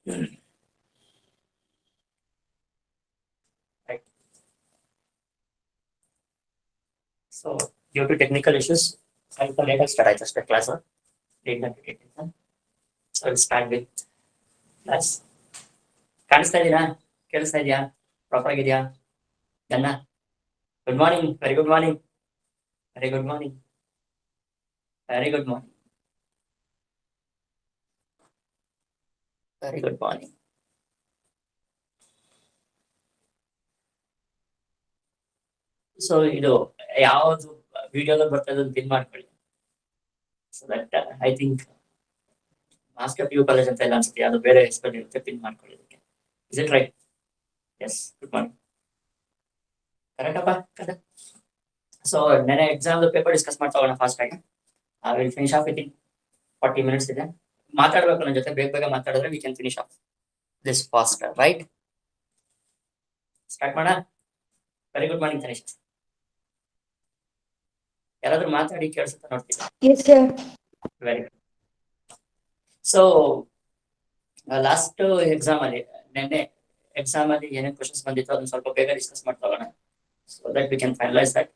Right. So due to technical issues, I will let us start. I just class. So I'll start with class. ಕಾಣಿಸ್ತಾ ಇದೀನಾ? ಕೇಳಿಸ್ತಾ ಇದೆಯಾ? Proper ಆಗಿದೆಯಾ? ನನ್ನ good morning, very good morning, very good morning, very good morning, very good morning. So ಇದು ಯಾವ್ದು ವಿಡಿಯೋದಲ್ಲಿ ಬರ್ತದೆ ಅಂತ ಪಿನ್ ಮಾಡ್ಕೊಳ್ಳಿ. So that I think master P U college ಅಂತ ಎಲ್ಲ ಅನ್ಸುತ್ತೆ, ಅದು ಬೇರೆ ಹೆಸರು ಇರುತ್ತೆ, ಪಿನ್ ಮಾಡ್ಕೊಳ್ಳಿ. Is it right? Yes, good morning. ಕರೆಕ್ಟಪ್ಪ? ಕರೆಕ್ಟ್. ಸೊ ನೆನೆ ಎಕ್ಸಾಮ್ ಪೇಪರ್ ಡಿಸ್ಕಸ್ ಮಾಡ್ತಾ ಹೋಗೋಣ ಫಾಸ್ಟ್ ಆಗಿ. I will finish off with in 40 minutes ಇದೆ. ಮಾತಾಡ್ಬೇಕು ನನ್ನ ಜೊತೆ, ಬೇಗ ಬೇಗ ಮಾತಾಡಿದ್ರೆ we can finish off this fast, right? Start ಮಾಡೋಣ. Very good morning Tanish. ಯಾರಾದ್ರೂ ಮಾತಾಡಿ ಕೇಳಿಸುತ್ತಾ ನೋಡ್ತೀನಿ. Very good. So last exam ಅಲ್ಲಿ, ನೆನ್ನೆ ಎಕ್ಸಾಮ್ ಅಲ್ಲಿ ಏನೇನು ಕ್ವಶನ್ಸ್ ಬಂದಿತ್ತು ಅದನ್ನ ಸ್ವಲ್ಪ ಬೇಗ ಡಿಸ್ಕಸ್ ಮಾಡ್ತಾ ಹೋಗೋಣ. So that we can finalise that.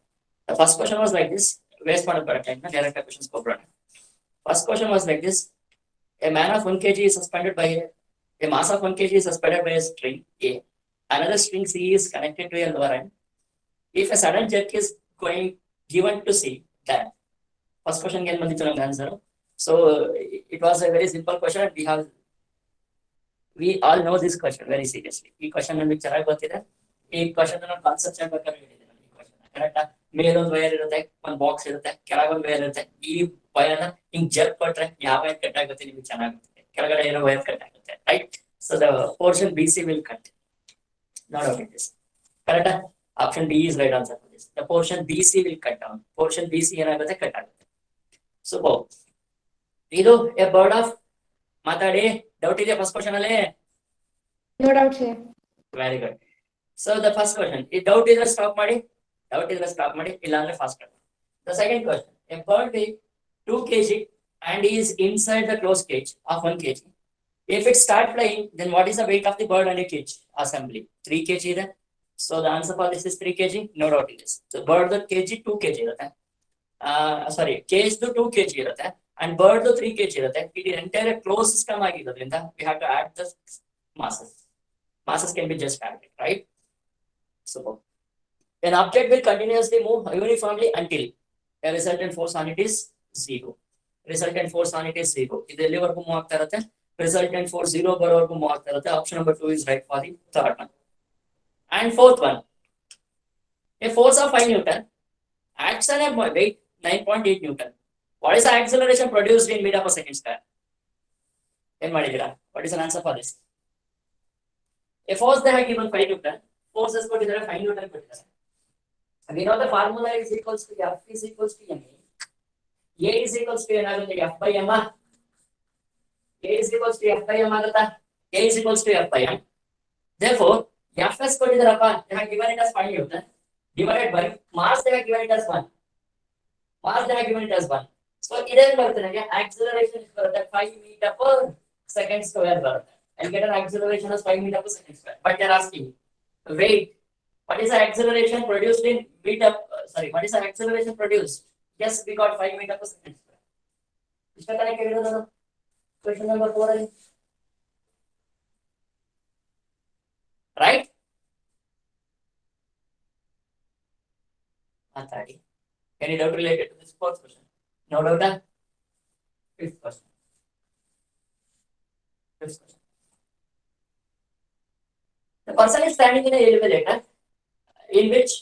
The first question was like this. Waste ಮಾಡೋದು ಬರೋ ಟೈಮ್ನ ಡೈರೆಕ್ಟ್ ಆಗಿ ಕ್ವಶನ್ಸ್ ಹೋಗೋಣ. First question was like this: a man of 1 kg is suspended by a mass of 1 kg is suspended by a string A. Another string C is connected to a lower end. If a sudden jerk is given to C, then first question again answer. So it was a very simple question, and we all know this question very seriously. This question nಮಗೆ ಚೆನ್ನಾಗಿ ಗೊತ್ತಿದೆ. ಈ question ನಾನು concept ಬೇಕಾದ್ರೆ ಹೇಳಿದ್ದೀನಿ. ಈ question ಕರೆಕ್ಟಾ? ಮೇಲೊಂದು wire ಇರುತ್ತೆ, ಒಂದು ಬಾಕ್ಸ್ ಇರುತ್ತೆ, ಕೆಳಗೊಂದು ವೈರ್ ಇರುತ್ತೆ. ಈ ವೈರ್ನ ಹಿಂಗ್ ಜರ್ಕ್ ಕೊಟ್ರೆ ಯಾವ ವೈರ್ ಕಟ್ ಆಗುತ್ತೆ ನಿಮ್ಗೆ ಚೆನ್ನಾಗಿ ಗೊತ್ತಿದೆ. ಕೆಳಗಡೆ ಏನೋ ವೈರ್ ಕಟ್ ಆಗುತ್ತೆ, right? So the portion B C will cut. Not okay this ಕರೆಕ್ಟಾ? Option D is right answer for this. The portion B C will cut down. Portion B C ಏನಾಗುತ್ತೆ? Cut ಆಗುತ್ತೆ. So ಇದು a bird of. ಮಾತಾಡಿ. Doubt ಇದೆಯಾ first question ಅಲ್ಲಿ? No doubt, sir. Very good. So the first question, ಈ doubt ಇದ್ರೆ stop ಮಾಡಿ, doubt ಇದ್ರೆ ಸ್ಟಾಪ್ ಮಾಡಿ, ಇಲ್ಲ ಅಂದ್ರೆ fast. The second question, a bird weight 2 kg and is inside the closed cage of 1 kg. If it start flying, then what is the weight of the bird and a cage assembly? 3 kg ಇದೆ. So the answer for this is 3 kg. No doubt it is. So bird the kg 2 kg ಇರುತ್ತೆ. Sorry, cage 2 kg ಇರುತ್ತೆ and bird 3 kg ಇರುತ್ತೆ. It is entire closed system ಆಗಿರೋದ್ರಿಂದ we have to add the masses. Masses can be just added, right? So an object will continuously move uniformly until a resultant force on it is 0. Resultant force on it is 0. ಇದು ಎಲ್ಲಿವರೆಗೂ move ಆಗ್ತಾ ಇರುತ್ತೆ? Resultant force 0 ಬರೋವರೆಗೂ move ಆಗ್ತಾ ಇರುತ್ತೆ. Option number 2 is right for the third one. And fourth one, a force of 5 Newton acts on a weight 9.8 Newton. What is the acceleration produced in meter per second square? ಏನ್ ಮಾಡಿದೀರಾ? What is the answer for this? A force they have given 5 Newton. Forces ಕೊಟ್ಟಿದ್ದಾರೆ 5 Newton ಕೊಟ್ಟಿದ್ದಾರೆ. We know the formula is equals to F is equals to ma. A is equals to ಏನಾಗುತ್ತೆ? F by m. A is equals to F by m ಆಗುತ್ತಾ? A is equals to F by m. Therefore, Fs ಕೊಟ್ಟಿದ್ದಾರಪ್ಪ, they have given it as 5 Newton divided by mass they have given it as 1. Mass they have given it as 1. So ಇದೇನು ಬರುತ್ತೆ ನನಗೆ? Acceleration ಬರುತ್ತೆ 5 meter per second square ಬರುತ್ತೆ. I'll get an acceleration as 5 meter per second square. But they're asking weight. What is the acceleration produced in meter? What is the acceleration produced? Yes, we got 5 meter per second square. Question number 4. Right? Any doubt related to this fourth question? No doubt? Fifth question. The person is standing in an elevator in which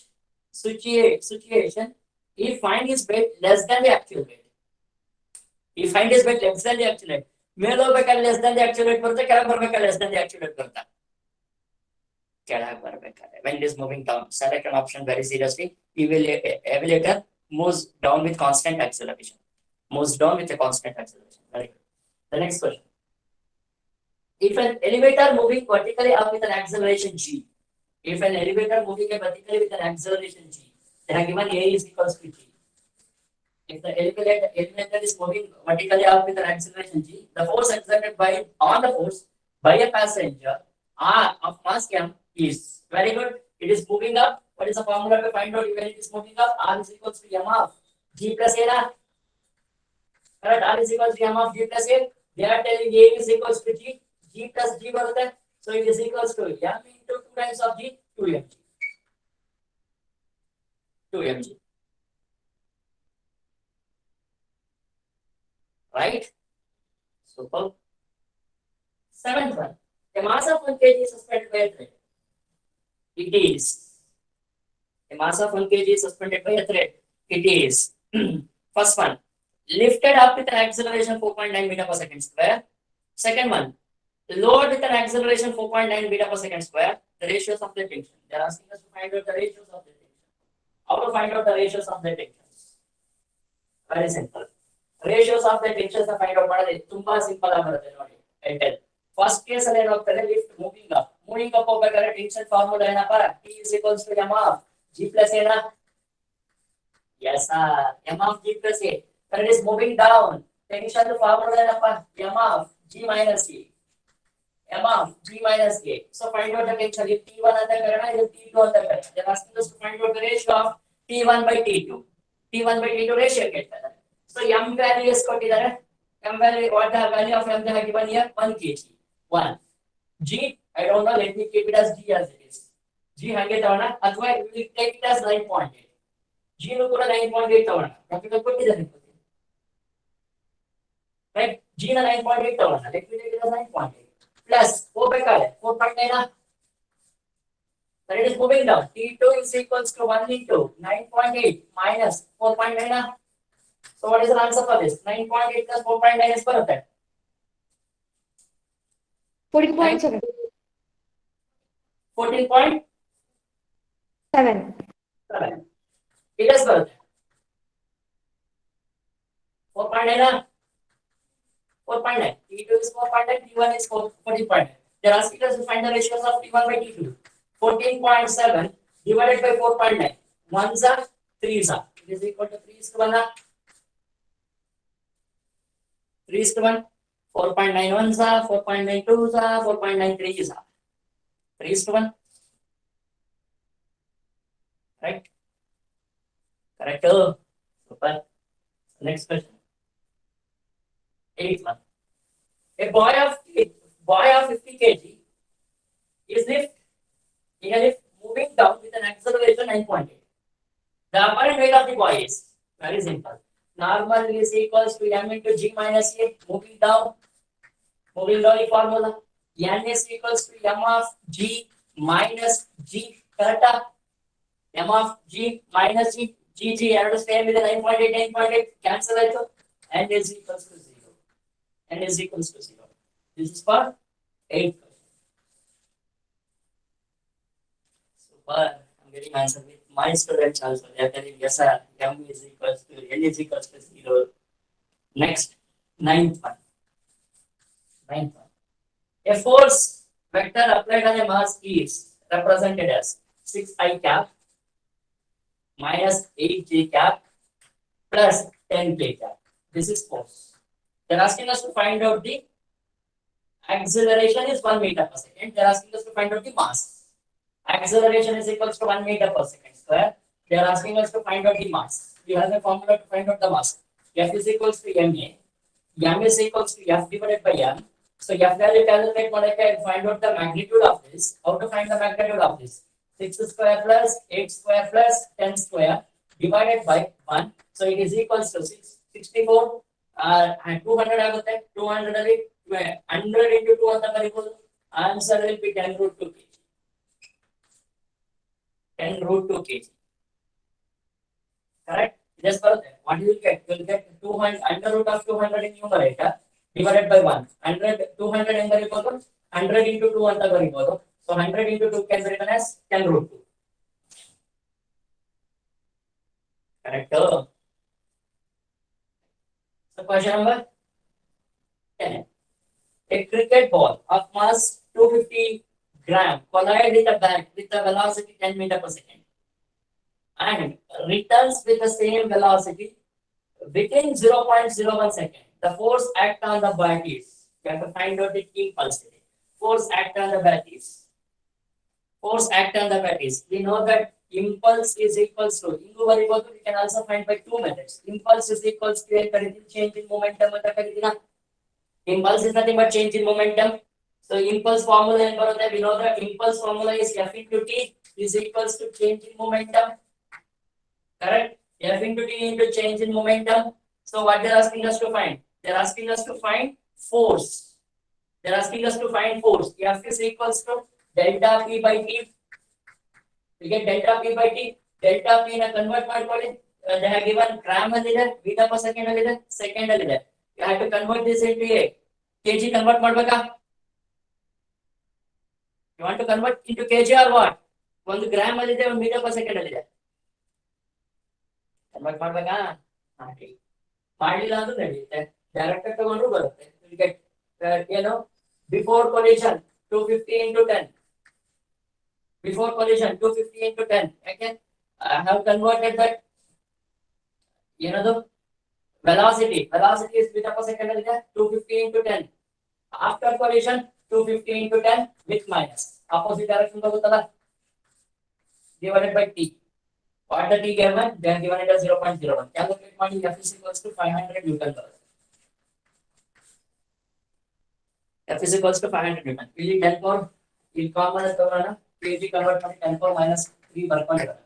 situation he find his weight less than the actual weight. He find his weight less than the actual weight. ಮೇಲೆ ಹೋಗ್ಬೇಕಾದ್ರೆ less than the actual weight ಬರುತ್ತೆ, ಕೆಳಗೆ ಬರ್ಬೇಕಾದ್ರೆ less than the actual weight ಬರುತ್ತೆ. ಕೆಳಗೆ ಬರ್ಬೇಕಾದ್ರೆ when it is moving down, select an option very seriously. Elevator moves down with constant acceleration. Moves down with a constant acceleration. Very good. The next question. If an elevator moving vertically up with an acceleration g, if an elevator moving vertically with an acceleration g, then given A is equals to g. If the elevator is moving vertically up with an acceleration g, the force exerted by on the force by a passenger R of mass m is very good. It is moving up. What is the formula to find out when it is moving up? R is equals to m of g plus a. Correct? R is equals to m of g plus a. They are telling a is equals to g. G plus g bರುತ್ತೆ. So it is equals to m into 2 times of g, 2mg. 2mg. Right? Super. Seventh one. A mass of 1 kg is suspended by a thread. It is. A mass of 1 kg is suspended by a thread. It is. First one. Lifted up with an acceleration 4.9 meter per second square. Second one. Lowered with an acceleration 4.9 meter per second square. The ratios of the tension. They are asking us to find out the ratios of the tension. How to find out the ratios of the tensions? Very simple. Ratios of the tensions find out ಮಾಡೋದು ತುಂಬಾ simple ಆಗಿರುತ್ತೆ ನೋಡಿ. ಐಟಲ್ first case ಅಲ್ಲಿ ಏನಾಗ್ತದೆ lift moving up ಹೋಗಬೇಕಾದ್ರೆ tension formula ಏನಪ್ಪ T is equals to m of g plus a. Yes sir, m of g plus a. When it is moving down, tension formula ಏನಪ್ಪ m of g minus a. m of g minus a. So find out the tension. If T1 ಅಂತ ಕರೆಯೋಣ, ಇದು T2 ಅಂತ ಕರೆಯೋಣ. They are asking us to find out the ratio of T1 by T2. T1 by T2 ratio ಕೇಳ್ತಾರೆ. So m value ಎಷ್ಟು ಕೊಟ್ಟಿದ್ದಾರೆ? M value, what the value of m they have given here? 1 kg. 1. G, I don't know, let me keep it as G as it is. G ಹಾಗೆ ತಗೋಣ ಅಥವಾ we will take it as 9.8. G ನು ಕೂಡ 9.8 ತಗೋಣ. Practical ಕೊಟ್ಟಿದ್ದಾರೆ. Right? G ನ 9.8 ತಗೋಣ. Let me take it as 9.8. Plus ಹೋಗಬೇಕಾದ್ರೆ 4.9. Then it is moving down. T2 is equals to 1 into 9.8 minus 4.9. So what is the answer for this? 9.8 plus 4.9 is ಬರುತ್ತೆ. 14.7. 14.7. 7. It is ಬರುತ್ತೆ. 4.9. 4.9. T2 is 4.9. T1 is 14.9. They are asking us to find the ratios of T1 by T2. 14.7 divided by 4.9. 1s are 3s are. It is equal to 3 is to 1. 3 is to 1. 4.91s are, 4.92s are, 4.93s are. 3 is to 1. Right? Correct. Super. Next question. 8th one. A boy of 50 kg is moving down with an acceleration 9.8. The apparent weight of the boy is very simple. Normal is equals to m into g minus a. Moving down the formula. N is equals to m of g minus g. Correct? M of g minus g. G ಎರಡು same ಇದೆ 9.8 cancel ಆಯ್ತು. N is equals to 0. N is equals to 0. This is for 8th question. Super. I'm getting answer with my students also. They are telling yes sir, m is equals to n is equals to 0. Next, 9th one. A force vector applied on a mass is represented as 6i cap minus 8j cap plus 10k cap. This is force. They're asking us to find out the acceleration is 1 meter per second. They're asking us to find out the mass. Acceleration is equals to 1 meter per second square. They are asking us to find out the mass. We have a formula to find out the mass. F is equals to ma. M is equals to F divided by M. So F value calculate and find out the magnitude of this. How to find the magnitude of this? 6 square plus 8 square plus 10 square divided by 1. So it is equals to 64 and 200 ಆಗುತ್ತೆ. 200 ಅಲ್ಲಿ 100 into 2 ಅಂತ ಬರೀಬಹುದು. Answer will be 10 root 2 kg. 10 root 2 kg. Correct? Just ಬರುತ್ತೆ. What you will get? You will get 200 under root of 200 in numerator divided by 1. 200 ಹೆಂಗ್ ಬರೀಬಹುದು? 100 into 2 ಅಂತ ಬರೀಬಹುದು. So 100 into 2 can be written as 10 root 2. Correct? So question number 10. A cricket ball of mass 250 gram collide with a bat with a velocity 10 meter per second and returns with the same velocity within 0.01 second. The force act on the bat is, you have to find out the key velocity. force act on the batteries. Force act on the batteries. We know that impulse is equals to, we can also find by two methods. Impulse is equals to change in momentum. Impulse is nothing but change in momentum. So impulse formula and we know that impulse formula is F into T is equals to change in momentum. Correct? F into T into change in momentum. So what they're asking us to find? They're asking us to find force. They're asking us to find force. F is equals to delta P by T. We get delta P by T. Delta P na convert ಮಾಡ್ಕೊಳ್ಳಿ. They have given gram alide, meter per second alide, second alide. You have to convert this into a kg convert ಮಾಡ್ಬೇಕಾ? You want to convert into kg or what? ಒಂದು gram ಅಲ್ಲಿದೆ, ಒಂದು metre per second ಅಲ್ಲಿದೆ. Convert ಮಾಡ್ಬೇಕಾ? ಮಾಡಿ. ಮಾಡಲಿಲ್ಲ ಅಂದ್ರೆ ನಡೆಯುತ್ತೆ. ಡೈರೆಕ್ಟ್ ಆಗಿ ತಗೊಂಡ್ರು ಬರುತ್ತೆ. You get before collision 250 into 10. Before collision 250 into 10. Again, I have converted that. Velocity. Velocity is meter per second alide, 250 into 10. After collision 250 into 10 with minus. Opposite direction ಬರುತ್ತಲ್ಲ? Divided by T. What the T given? They are given it as 0.01. Calculate ಮಾಡಿ F is equals to 500 Newton. F is equals to 500 Newton. ಇಲ್ಲಿ 10 power ಇಲ್ಲಿ common ತಗೊಳ್ಳೋಣ. kg convert ಮಾಡಿ 10 power minus 3 ಬರ್ಕೊಂಡಿರೋಣ.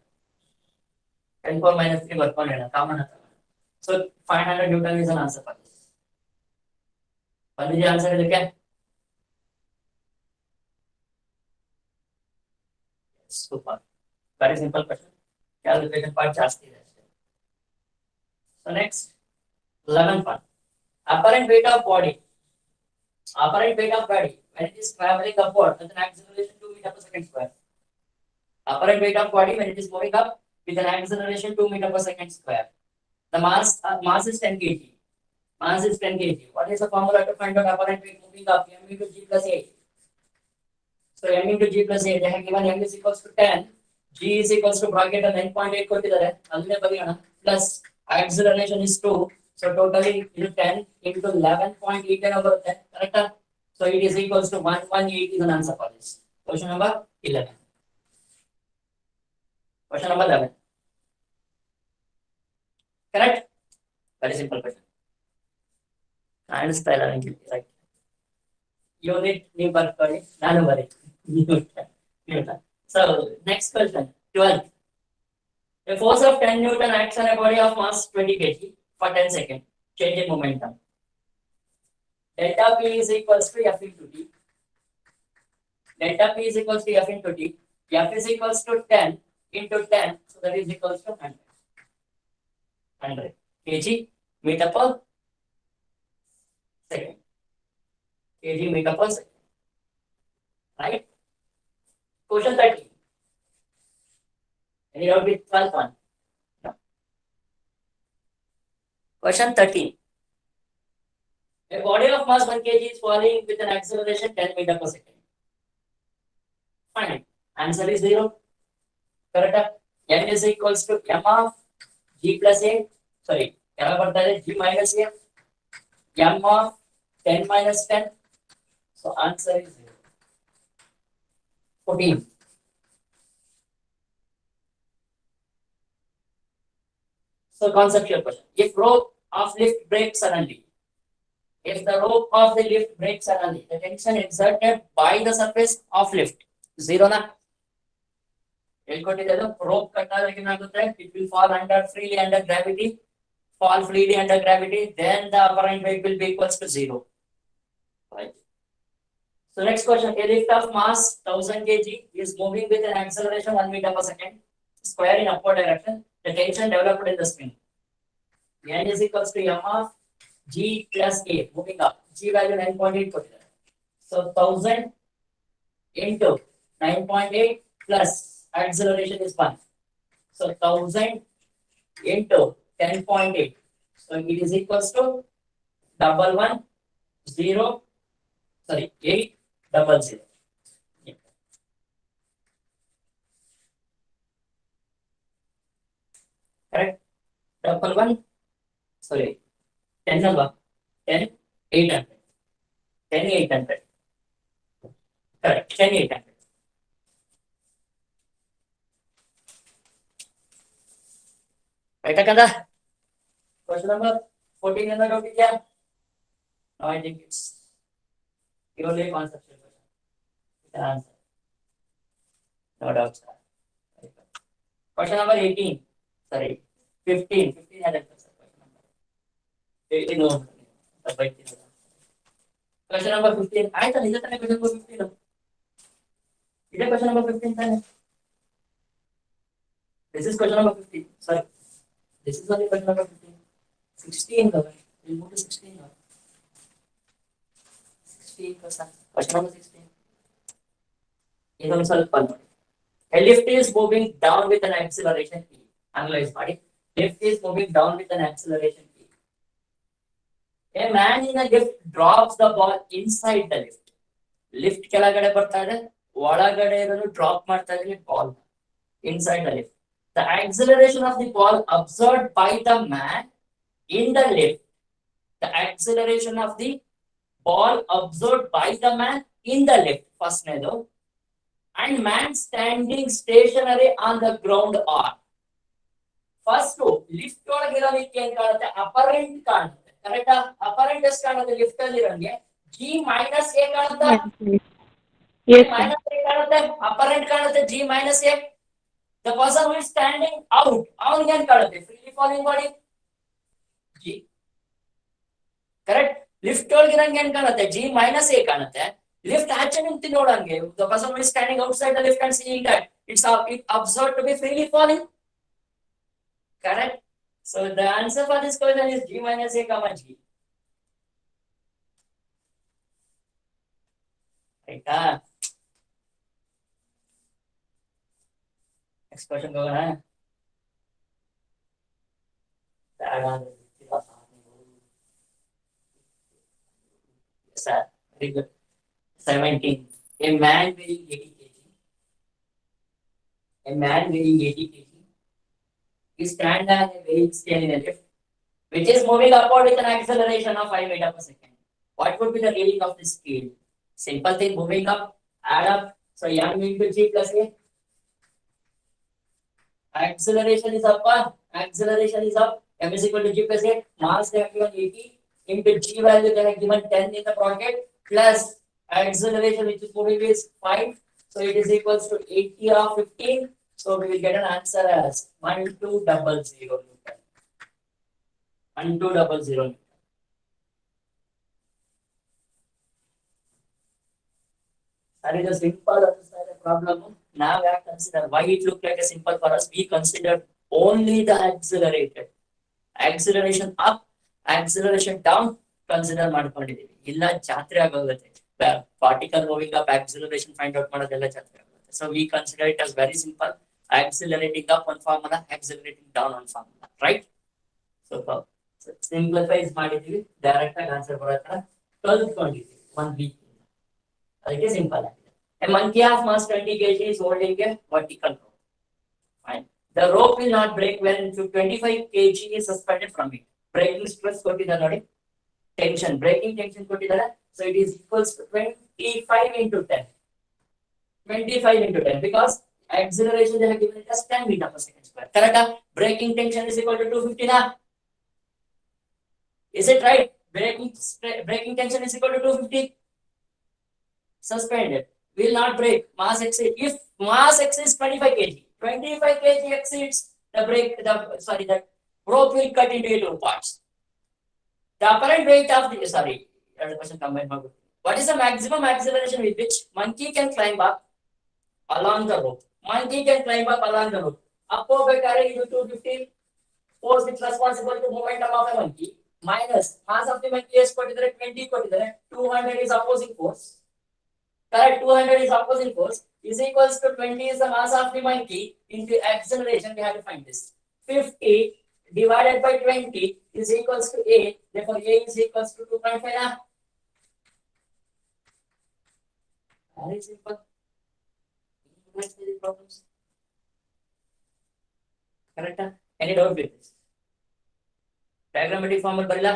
10 power minus 3 ಬರ್ಕೊಂಡಿರೋಣ. Common ತಗೊಳ್ಳೋಣ. So 500 Newton is an answer for this. ಬಂದಿದೆ answer ಇದಕ್ಕೆ? Super. Very simple question. Calculation part ಜಾಸ್ತಿ ಇದೆ ಅಷ್ಟೇ. So next, 11th one. Apparent weight of body. Apparent weight of body when it is traveling upward with an acceleration 2 meter per second square. Apparent weight of body when it is moving up with an acceleration 2 meter per second square. The mass is 10 kg. Mass is 10 kg. What is the formula to find out apparent weight moving up? M into G plus A. So M into G plus A, they have given M is equals to 10. G is equals to bracket 9.8 ಕೊಟ್ಟಿದ್ದಾರೆ. ಅದನ್ನೇ ಬರೆಯೋಣ. Plus acceleration is 2. So totally ಇದು 10 into 11.8 ಏನೋ ಬರುತ್ತೆ. ಕರೆಕ್ಟಾ? So it is equals to 118 is an answer for this. Question number 11. Question number 11. Correct? Very simple question. ಕಾಣಿಸ್ತಾ ಇಲ್ಲ ನನಗೆ. Right. Unit ನೀವು ಬರ್ಕೊಳ್ಳಿ, ನಾನು ಬರೀತೀನಿ. So next question, 12. A force of 10 Newton acts on a body of mass 20 kg for 10 seconds. Change in momentum. Delta P is equals to F into T. Delta P is equals to F into T. F is equals to 10 into 10. So that is equals to 100. 100 kg meter per second. Kg meter per second. Right? Question 30. Any doubt with 12th one? No. Question 13. A body of mass 1 kg is falling with an acceleration 10 meter per second. Fine. Answer is 0. Correct? N is equals to M of G plus A. Sorry. G minus A. M of 10 minus 10. So answer is 0. 14. So conceptual question. If rope of lift breaks suddenly, if the rope of the lift breaks suddenly, the tension exerted by the surface of lift, 0 na? Rope it will fall freely under gravity, fall freely under gravity, then the apparent weight will be equals to 0. Right. So next question, a lift of mass 1000 kg is moving with an acceleration 1 meter per second, square in upward direction. The tension developed in the spring. N is equals to M of G plus A, moving up. G value 9.8. So 1000 into 9.8 plus acceleration is 1. So 1000 into 10.8. So it is equals to 1110. Sorry, 800. Yeah. Correct? 11. Sorry, 10 number. 10 800. 10 800. Correct. 10 800. Right, Akanda? Question number 14 in the doubt idea. Now I think it's purely conceptual question. You can answer. No doubt, sir. Very good. Question number 18. Sorry, 15. 15 had answer, sir. Question number 18. No. Question number 15. I thought this is question number 15. Is it question number 15? Then? This is question number 15. Sorry. This is only question number 15. 16. We'll move to 16 now. 16 question. Question number 16. ಇದೊಂದು ಸ್ವಲ್ಪ ನೋಡಿ. A lift is moving down with an acceleration e. Analyze ಮಾಡಿ. Lift is moving down with an acceleration e. A man in a lift drops the ball inside the lift. Lift ಕೆಳಗಡೆ ಬರ್ತಾ ಇದೆ, ಒಳಗಡೆ ಇರೋದು drop ಮಾಡ್ತಾ ಇದ್ರೆ ball inside the lift. The acceleration of the ball absorbed by the man in the lift. The acceleration of the ball absorbed by the man in the lift. First nedo. And man standing stationary on the ground are. First, lift ಒಳಗಿರೋದಕ್ಕೆ ಏನ್ ಕಾಣುತ್ತೆ? Apparent ಕಾಣುತ್ತೆ. ಕರೆಕ್ಟಾ? Apparent ಎಷ್ಟು ಕಾಣುತ್ತೆ lift ಅಲ್ಲಿ ಇರೋಂಗೆ? G minus A ಕಾಣುತ್ತಾ? Yes, minus A ಕಾಣುತ್ತೆ, apparent ಕಾಣುತ್ತೆ G minus A. The person who is standing out, ಅವನಿಗೆ ಏನ್ ಕಾಣುತ್ತೆ? Freely falling body G. Correct? Lift ಒಳಗಿರೋಂಗೆ ಏನ್ ಕಾಣುತ್ತೆ? G minus A ಕಾಣುತ್ತೆ. Lift ಆಚೆ ನಿಂತು ನೋಡಂಗೆ, the person who is standing outside the lift and seeing that it observed to be freely falling. Correct? So the answer for this question is G minus A comma G. Right? Next question go on. Yes, sir. Very good. 17. A man weighing 80 kg. A man weighing 80 kg. He stands on a weighing scale in a lift, which is moving upward with an acceleration of 5 meters per second. What would be the reading of this scale? Simple thing, moving up, add up. So m into G plus A. Acceleration is up. Acceleration is up. M is equal to G plus A. Mass they have given 80 into G value they have given 10 in the bracket plus acceleration which is moving is 5. So it is equals to 80 of 15. So we will get an answer as 1200 Newton. 1200 Newton. That is a simple problem. Now we have to consider why it looked like a simple for us. We considered only the accelerated. Acceleration up, acceleration down, consider ಮಾಡ್ಕೊಂಡಿದ್ದೀವಿ. ಇಲ್ಲ ಜಾತ್ರೆ ಆಗೋಗುತ್ತೆ. Particle moving up, acceleration find out ಮಾಡೋದೆಲ್ಲ ಜಾತ್ರೆ ಆಗುತ್ತೆ. So we consider it as very simple. Accelerating up one formula, accelerating down one formula, right? So simplifies ಮಾಡಿದ್ದೀವಿ. Direct ಆಗಿ answer ಬರೋತರ ಕಲ್ತ್ಕೊಂಡಿದ್ದೀವಿ 1 week. ಅದಕ್ಕೆ ಸಿಂಪಲ್ ಆಗಿದೆ. A monkey of mass 20 kg is holding a vertical rope. Fine. The rope will not break when 25 kg is suspended from it. Breaking stress ಕೊಟ್ಟಿದ್ದಾರೆ ನೋಡಿ. Tension, breaking tension ಕೊಟ್ಟಿದ್ದಾರೆ. So it is equals to 25 into 10. 25 into 10 because acceleration they have given it as 10 meters per second square. Correct? Breaking tension is equal to 250 na? Is it right? Breaking tension is equal to 250. Suspended. Will not break. Mass exceed. If mass exceeds 25 kg, 25 kg exceeds the the rope will cut into 2 parts. The apparent weight of the what is the maximum acceleration with which monkey can climb up along the rope? Monkey can climb up along the rope. Up over carry 250 force is responsible to momentum of a monkey minus mass of the monkey is 20 200 is opposing force. Correct, 200 is opposing force is equals to 20 is the mass of the monkey into acceleration. We have to find this. 50 divided by 20 is equals to A. Therefore, A is equals to 2.5. Very simple. Problems. Correct? Any doubt with this? Diagrammatic form will barilla.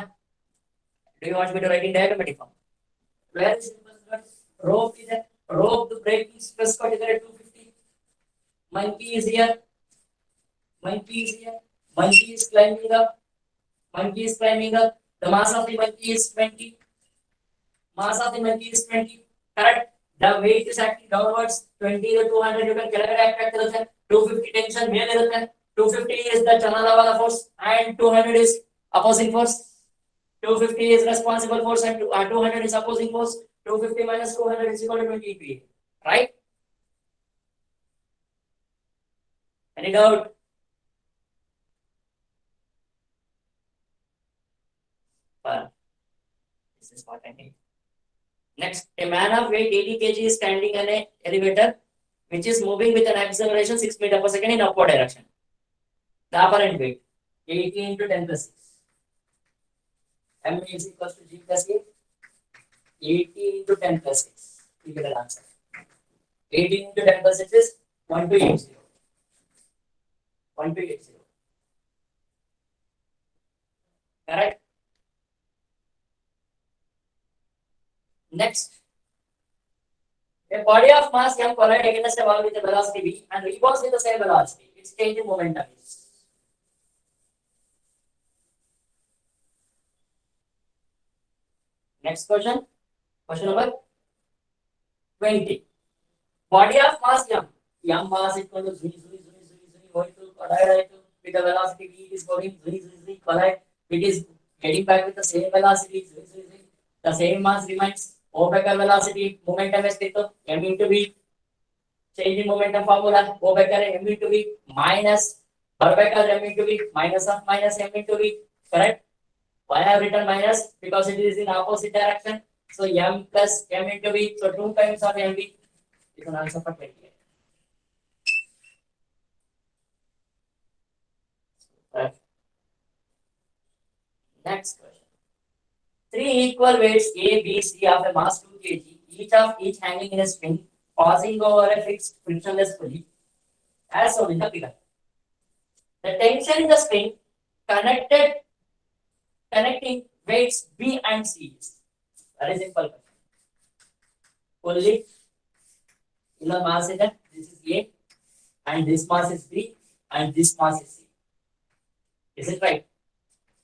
Do you want me to write in diagrammatic form? Very simple. Rope is a rope breaking stress particular 250. Monkey is here. Monkey is here. Monkey is climbing up. Monkey is climbing up. The mass of the monkey is 20. Mass of the monkey is 20. Correct. The weight is acting downwards. 20 to 200 you can calculate. 250 tension ಮೇಲೆ ಇರುತ್ತೆ. 250 is the Chanala force and 200 is opposing force. 250 is responsible force and 200 is opposing force. 250 minus 200 is equal to 20 PA. Right? Any doubt? This is what I need. Next, a man of weight 80 kg is standing on an elevator which is moving with an acceleration 6 meters per second in upward direction. The apparent weight 80 into 10 plus 6. M is equals to G plus A. 80 into 10 plus 6. You get an answer. 80 into 10 plus 6 is 1280. 1280. Correct? Next, a body of mass M collide against a wall with a velocity v and rebounds with the same velocity. Its change in momentum is. Next question. Question number 20. Body of mass M. M mass is going to collide with the velocity v. It is going collide. It is getting back with the same velocity. The same mass remains. O vector velocity, momentum is m into v. Change in momentum formula. O vector m into v minus per vector m into v minus of minus m into v. Correct? Why I have written minus? Because it is in opposite direction. So m plus m into v. So 2 times of mv is an answer for 28. Right. Next question. 3 equal weights A, B, C of a mass 2 kg, each hanging in a string, passing over a fixed frictionless pulley, as shown in the figure. The tension in the string connecting weights B and C is very simple. Pulley, in the mass is that this is A, and this mass is B, and this mass is C. Is it right?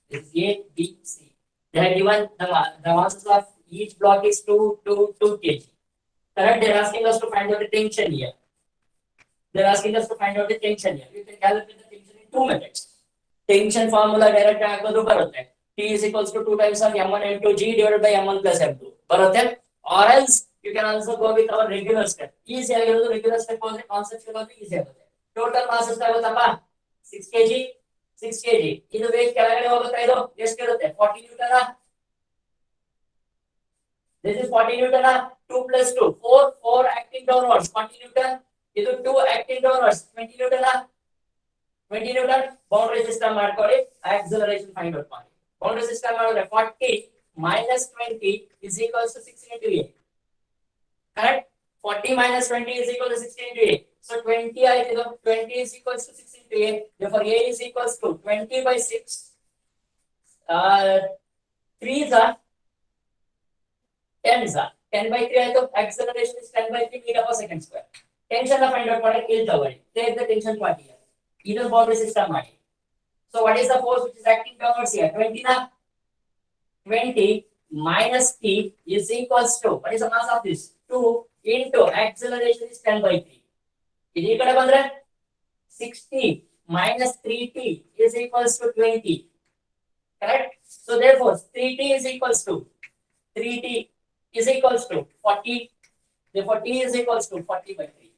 This is A, B, C. They have given the masses of each block is 2 kg. Correct? They are asking us to find out the tension here. They are asking us to find out the tension here. You can calculate the tension in 2 methods. Tension formula direct ಆಗೋದು ಬರುತ್ತೆ. T is equals to 2 times of m1 into G divided by m1 plus m2. ಬರುತ್ತೆ. Or else you can also go with our regular step. Easy ಆಗಿರೋದು regular step ಹೋದ್ರೆ conceptual ಆಗಿ easy ಆಗುತ್ತೆ. Total mass ಎಷ್ಟಾಗುತ್ತಪ್ಪ? 6 kg. 6 kg. ಇದು weight ಕೆಳಗಡೆ ಹೋಗುತ್ತೆ ಇದು ಎಷ್ಟು ಇರುತ್ತೆ 40 Newton. This is 40 Newton. 2 plus 2 4 acting downwards 40 Newton. ಇದು 2 acting downwards 20 Newton. 20 Newton. Boundary system ಮಾಡ್ಕೊಳ್ಳಿ. ಆಕ್ಸಲರೇಷನ್ ಫೈಂಡ್ ಔಟ್ ಮಾಡಿ. ಬೌಂಡರಿ ಸಿಸ್ಟಮ್ ಮಾಡಿದ್ರೆ 40 minus 20 is equals to 6 into A. Correct? 40 minus 20 is equal to 16 into A. So 20 is equals to 6 into A. Therefore, A is equals to 20 by 6. 3 is 10 is 10 by 3. I thought acceleration is 10 by 3 meter per second square. Tension of find out product is the word. Take the tension part here. Either boundary system. So what is the force which is acting downwards here? 20 na? 20 minus T is equals to, what is the mass of this? 2 into acceleration is 10 by 3. Is equal to 60 minus 3T is equals to 20. Correct? So therefore 3T is equals to 3T is equals to 40. Therefore T is equals to 40 by 3.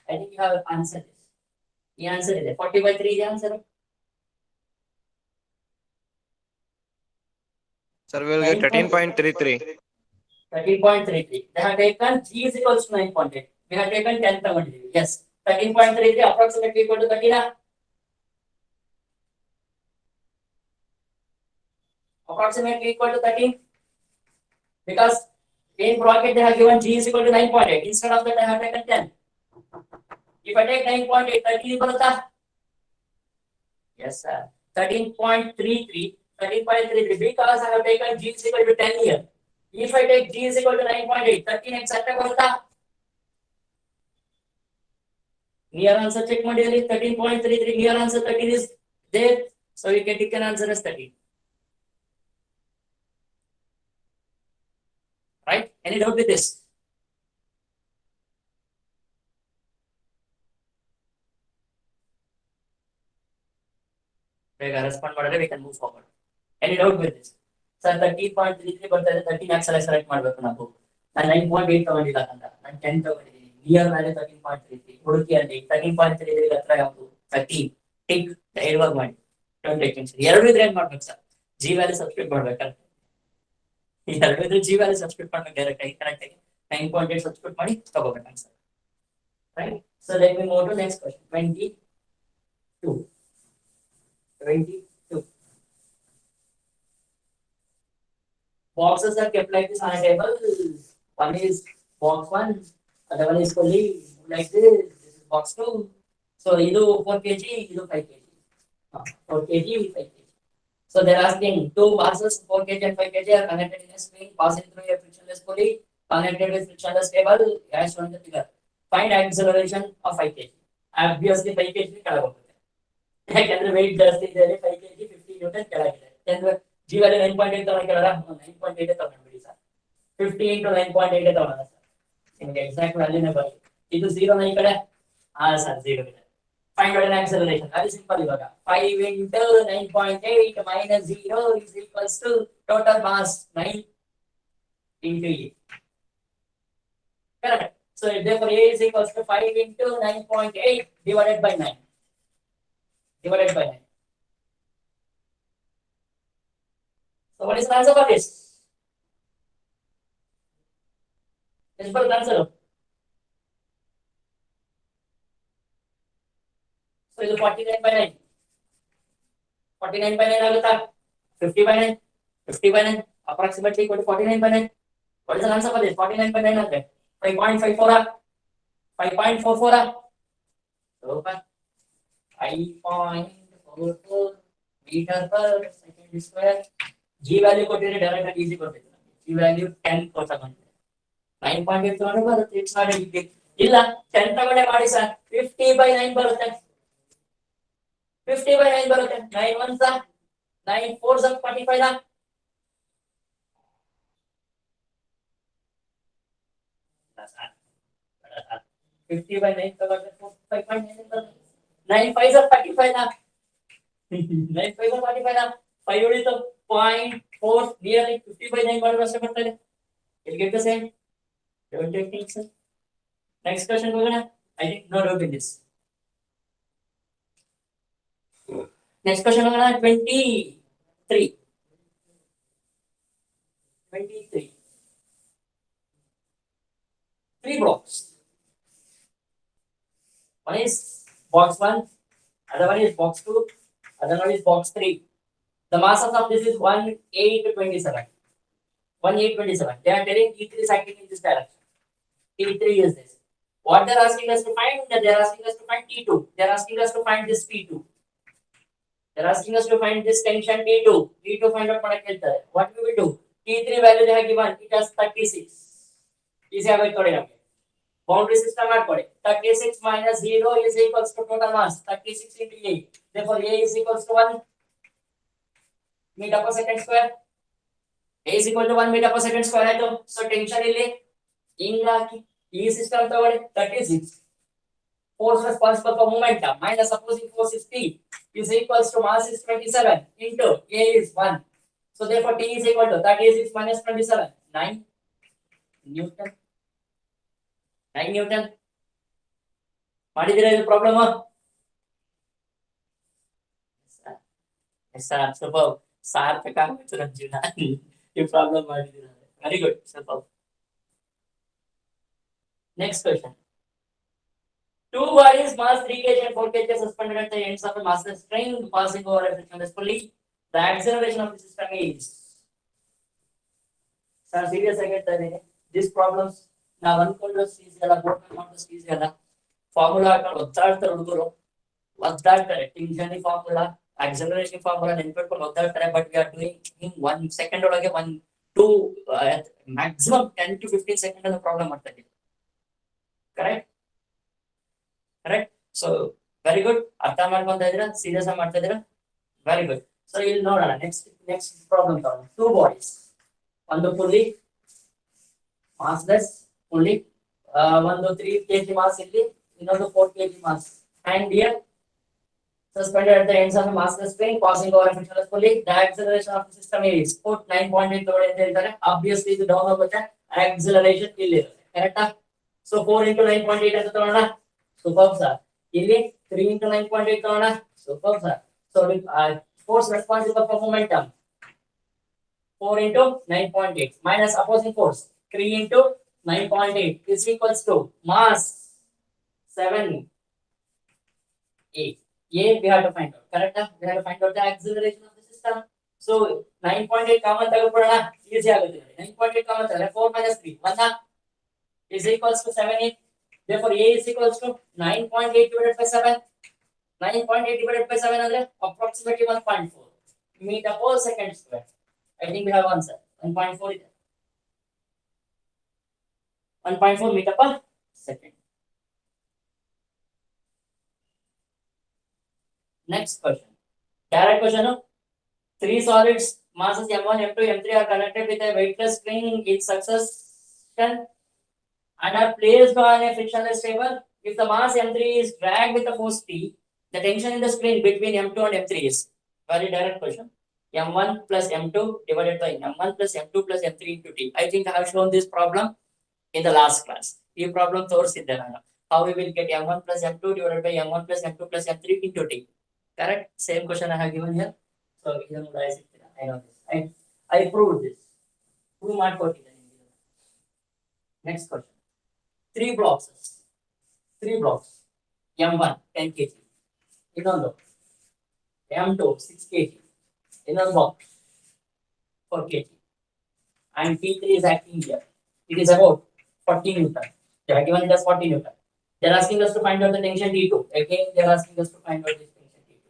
I think you have answered this. The answer is 40 by 3 is the answer. Sir, we will get 13.33. 13.33. They have taken G is equals to 9.8. We have taken 10.3. Yes. 13.33 approximately equal to 13. Approximately equal to 13. Because in bracket they have given G is equal to 9.8. Instead of that I have taken 10. If I take 9.8, 13 yes, sir. 13.33. 13.33 because I have taken G is equal to 10 here. If I take G is equal to 9.8, 13x ಅಷ್ಟೇ ಬರುತ್ತಾ? Near answer check ಮಾಡಿ ಅಲ್ಲಿ 13.33. Near answer 13 is there. So you can take an answer as 13. Right? Any doubt with this? ಬೇಗ respond ಮಾಡಿದ್ರೆ we can move forward. Any doubt with this? Sir 13.33 ಬರ್ತಾ ಇದೆ, 13x ಅಲ್ಲೇ select ಮಾಡ್ಬೇಕು ನಾವು. ನಾನು 9.8 ತಗೊಂಡಿಲ್ಲ ಅಂತ, ನಾನು 10 ತಗೊಂಡಿದ್ದೀನಿ. Near value 13.33. ಹುಡುಕಿಯಲ್ಲಿ 13.33 ಹತ್ರ ಯಾವುದು? 30. ಟಿಕ್ ಧೈರ್ಯವಾಗಿ ಮಾಡಿ. Don't take tension. ಎರಡು ಇದ್ರೆ ಏನ್ ಮಾಡ್ಬೇಕು ಸರ್? ಜಿ ವ್ಯಾಲ್ಯೂ ಸಬ್ಸ್ಟಿಟ್ಯೂಟ್ ಮಾಡ್ಬೇಕಲ್ಲ. ಈ ಎರಡು ಇದ್ರೆ ಜಿ ವ್ಯಾಲ್ಯೂ ಸಬ್ಸ್ಟಿಟ್ಯೂಟ್ ಮಾಡ್ಬೇಕು ಡೈರೆಕ್ಟ್ ಆಗಿ, ಕರೆಕ್ಟ್ ಆಗಿ 9.8 ಸಬ್ಸ್ಟಿಟ್ಯೂಟ್ ಮಾಡಿ ತಗೋಬೇಕು answer. Right? So let me move to next question. 22. Boxes are kept like this on a table. One is box 1, other one is fully like this. This is box 2. So idu 4 kg, idu 5 kg. 4 kg, 5 kg. So they're asking two boxes 4 kg and 5 kg are connected in a string passing through a frictionless pulley connected with frictionless cable as shown in the figure. Find acceleration of 5 kg. Obviously 5 kg ಕೆಳಗೆ ಹೋಗುತ್ತೆ. ಯಾಕಂದ್ರೆ weight ಜಾಸ್ತಿ ಇದೆ, 5 kg 50 Newton ಕೆಳಗಿದೆ. ಯಾಕಂದ್ರೆ G value 9.8 ತಗೊಂಡಿರಲ್ಲ, 9.8 ತಗೊಂಡ್ಬಿಡಿ sir. 50 into 9.8 ತಗೊಳ್ಳೋಣ sir. ನಿಮಗೆ exact ವ್ಯಾಲ್ಯೂನೇ ಬರುತ್ತೆ. ಇದು 0 ಈ ಕಡೆ, ಸರ್ 0 ಇದೆ. Find out acceleration. Very simple ಇವಾಗ. 5 into 9.8 minus 0 is equals to total mass 9 into A. Correct. So therefore A is equals to 5 into 9.8 divided by 9. Divided by 9. So what is the answer for this? This is the answer. So it is 49 by 9. 49 by 9 agutta. 50 by 9. 50 by 9. Approximately equal to 49 by 9. What is the answer for this? 49 by 9 agutta. 5.54. 5.44. So 5.44 meter per second square. G value ಕೊಟ್ಟಿದ್ರೆ direct ಆಗಿ easy ಕೊಟ್ಟಿದ್ರು. G value 10 ಕೊಡ್ತಕ್ಕಂತೆ. 9.8 ತಗೊಂಡು ಬರುತ್ತೆ. It's not easy. ಇಲ್ಲ 10 ತಗೊಂಡೆ ಮಾಡಿ sir. 50 by 9 ಬರುತ್ತೆ. 50 by 9 ಬರುತ್ತೆ. 9 1s 9 4s 45 ನ 50 by 9 ತಗೊಂಡ್ರೆ 5.9 9 5s 35 ನ 9 5s 45 ನ 5 ಉಳಿತು 0.4 nearly 50 by 9 ಮಾಡಿದ್ರೆ ಅಷ್ಟೇ ಬರ್ತದೆ. You'll get the same. Don't take things. Next question ಹೋಗೋಣ. I think no doubt in this. Next question ಹೋಗೋಣ. 23. 3 blocks. One is box 1, other one is box 2, other one is box 3. The masses of this is 1, 8, 27. 1, 8, 27. They are telling T3 is acting in this direction. T3 is this. What they are asking us to find? They are asking us to find T2. They are asking us to find this P2. They are asking us to find this tension T2. T2 find out what I can tell. What we will do? T3 value they have given. It has 36. Easy have it. Boundary system ಮಾಡ್ಕೊಳ್ಳಿ. 36 minus 0 is equals to total mass. 36 into 8. Therefore A is equals to 1 meter per second square. A is equal to 1 meter per second square ಆಯ್ತು. So tension ಇಲ್ಲಿ ಹಿಂಗ್ ಹಾಕಿ ಈ system ತಗೊಳ್ಳಿ. 36 force responsible for momentum minus opposing force is T is equals to mass is 27 into A is 1. So therefore T is equal to 36 minus 27 9 Newton. 9 Newton. ಮಾಡಿದಿರಾ ಇದು problem? Yes sir, ಸ್ವಲ್ಪ ಸಾರ್ಥಕ ಆಗ್ಬಿಟ್ಟು ನಮ್ಮ ಜೀವನ ಈ ಪ್ರಾಬ್ಲಮ್ ಮಾಡಿದಿರಾ. Very good. ಸ್ವಲ್ಪ next question. Two bodies mass 3 kg and 4 kg suspended at the ends of a massless string passing over a frictionless pulley. The acceleration of the system is. Sir, serious ಆಗಿ these problems ನಾವು ಅನ್ಕೊಂಡ್ರೆ easy ಅಲ್ಲ, board ಮಾಡೋದು easy ಅಲ್ಲ. Formula ಹಾಕೊಂಡು ಒದ್ದಾಡ್ತಾರೆ ಹುಡುಗರು, ಒದ್ದಾಡ್ತಾರೆ. ಟೆನ್ಷನ್ ಫಾರ್ಮುಲಾ, ಆಕ್ಸಲರೇಷನ್ ಫಾರ್ಮುಲಾ ನೆನ್ಪಿಟ್ಕೊಂಡು ಒದ್ದಾಡ್ತಾರೆ. But we are doing 1 second ಒಳಗೆ 1 maximum 10 to 15 seconds ಅನ್ನು ಪ್ರಾಬ್ಲಮ್ ಮಾಡ್ತಾ ಇದ್ದೀವಿ. Correct correct. So very good, ಅರ್ಥ ಮಾಡ್ಕೊಂತ ಇದ್ದೀರಾ, ಸೀರಿಯಸ್ ಆಗಿ ಮಾಡ್ತಾ ಇದ್ದೀರಾ, ವೆರಿ ಗುಡ್. ಸೊ ಇಲ್ಲಿ ನೋಡೋಣ ನೆಕ್ಸ್ಟ್ ಪ್ರಾಬ್ಲಮ್ ತಗೋಣ. 2 ಬಾಡೀಸ್, ಒಂದು ಫುಲ್ಲಿ ಮಾಸ್ಲೆಸ್, ಫುಲ್ಲಿ ಒಂದು 3 kg ಮಾಸ್ ಇಲ್ಲಿ, ಇನ್ನೊಂದು 4 kg mass, and here suspended at the ends of a massless spring passing over a frictionless pulley. The acceleration of the system is put 9.8 load ಅಂತ ಹೇಳ್ತಾರೆ. Obviously ಇದು down ಹೋಗುತ್ತೆ, acceleration ಇಲ್ಲಿ ಇರುತ್ತೆ. ಕರೆಕ್ಟಾ? ಸೊ 4 into 9.8 ಅಂತ ತಗೋಣ. Super sir. ಇಲ್ಲಿ 3 into 9.8 ತಗೋಣ. Super sir. So force responsible for momentum 4 into 9.8 minus opposing force 3 into 9.8 is equals to mass 7 8. We have to find out. Correct? We have to find out the acceleration of the system. So 9.8 common ತಗೊಳ್ಳೋಣ, easy ಆಗುತ್ತೆ. 9.8 common ತಗೊಂಡ್ರೆ 4 minus 3 1 is equals to 7 8. Therefore A is equals to 9.8 divided by 7. 9.8 divided by 7 ಅಂದ್ರೆ approximately 1.4 meter per second square. I think we have answer. 1.4 ಇದೆ. 1.4 meter per second. Next question. Direct question. 3 solids masses M1, M2, M3 are connected with a weightless string in succession and are placed on a frictionless table. If the mass M3 is dragged with the force P, the tension in the spring between M2 and M3 is very direct question. M1 plus M2 divided by M1 plus M2 plus M3 into T. I think I have shown this problem in the last class. This problem ತೋರಿಸಿದ್ದೆ ನಾನು. How we will get M1 plus M2 divided by M1 plus M2 plus M3 into T. Correct? Same question I have given here. So I know this. I proved this. Prove ಮಾಡ್ಕೊಟ್ಟಿದ್ದೇನೆ ನಿಮಗೆ. Next question. 3 blocks. 3 blocks. M1 10 kg. ಇನ್ನೊಂದು M2 6 kg. ಇನ್ನೊಂದು block 4 kg. And T3 is acting here. It is about 40 Newton. They are given it as 40 Newton. They are asking us to find out the tension T2. Again, they are asking us to find out this tension T2.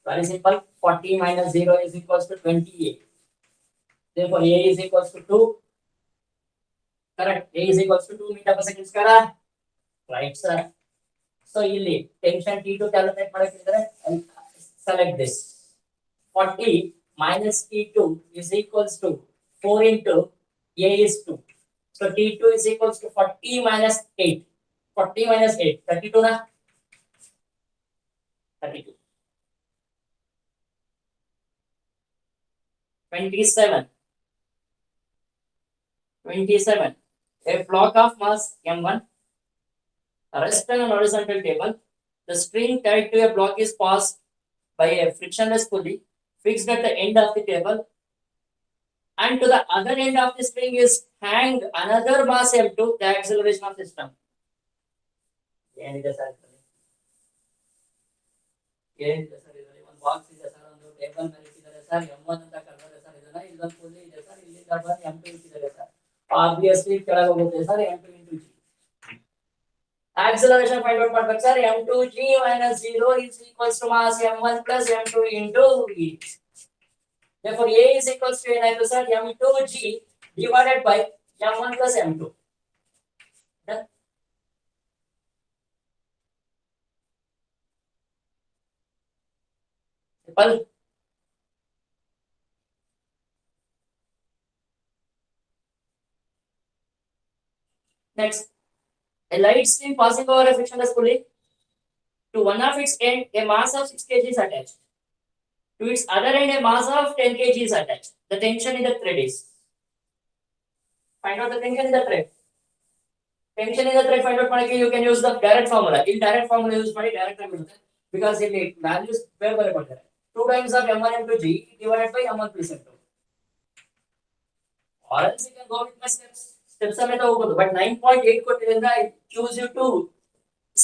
Very simple. 40 minus 0 is equals to 28. Therefore, A is equals to 2. Correct. A is equals to 2 meter per second square. Right, sir. So, ಇಲ್ಲಿ tension T2 calculate ಮಾಡಕ್ಕಿದ್ರೆ select this. 40 minus T2 is equals to 4 into A is 2. So T2 is equals to 40 minus 8. 40 minus 8. 32 na? 32. 27. 27. A block of mass M1 rests on a horizontal table. The string tied to a block is passed by a frictionless pulley fixed at the end of the table. And to the other end of the string is hanged another mass M2, the acceleration of the system. ಏನಿದೆ sir ಒಂದು box ಇದೆ sir, ಒಂದು table ಮೇಲೆ ಇಟ್ಟಿದ್ದಾರೆ sir, M1 ಅಂತ ಕರೆದರೆ sir ಇದನ್ನ, ಇಲ್ಲೊಂದು ಪುಲ್ಲಿ ಇದೆ ಸರ್, ಇಲ್ಲಿಂದ ಬಂದು M2 ಇಟ್ಟಿದ್ದಾರೆ ಸರ್. ಆಬ್ವಿಯಸ್ಲಿ ಕೆಳಗೆ ಹೋಗುತ್ತೆ sir M2 into G. Acceleration find out ಮಾಡ್ಬೇಕು sir. M2G minus 0 is equals to mass M1 plus M2 into E. Therefore, A is equals to sir, M2G divided by M1 plus M2. Done? Simple. Next, a light stream passing over a frictionless pulley. To one of its end, a mass of 6 kg is attached. To its other end, a mass of 10 kg is attached. The tension in the thread is. Find out the tension in the thread. Tension in the thread find out ಮಾಡಕ್ಕೆ you can use the direct formula. In direct formula use ಮಾಡಿ direct ಆಗಿ ಬರುತ್ತೆ. Because ಇಲ್ಲಿ values ಬೇರೆ ಬೇರೆ ಕೊಡ್ತಾರೆ. 2 times of M1 into G divided by M1 plus M2. Or else you can go with my steps. Steps ಸಮೇತ ಹೋಗ್ಬೋದು. But 9.8 ಕೊಟ್ಟಿರೋದ್ರಿಂದ I choose you to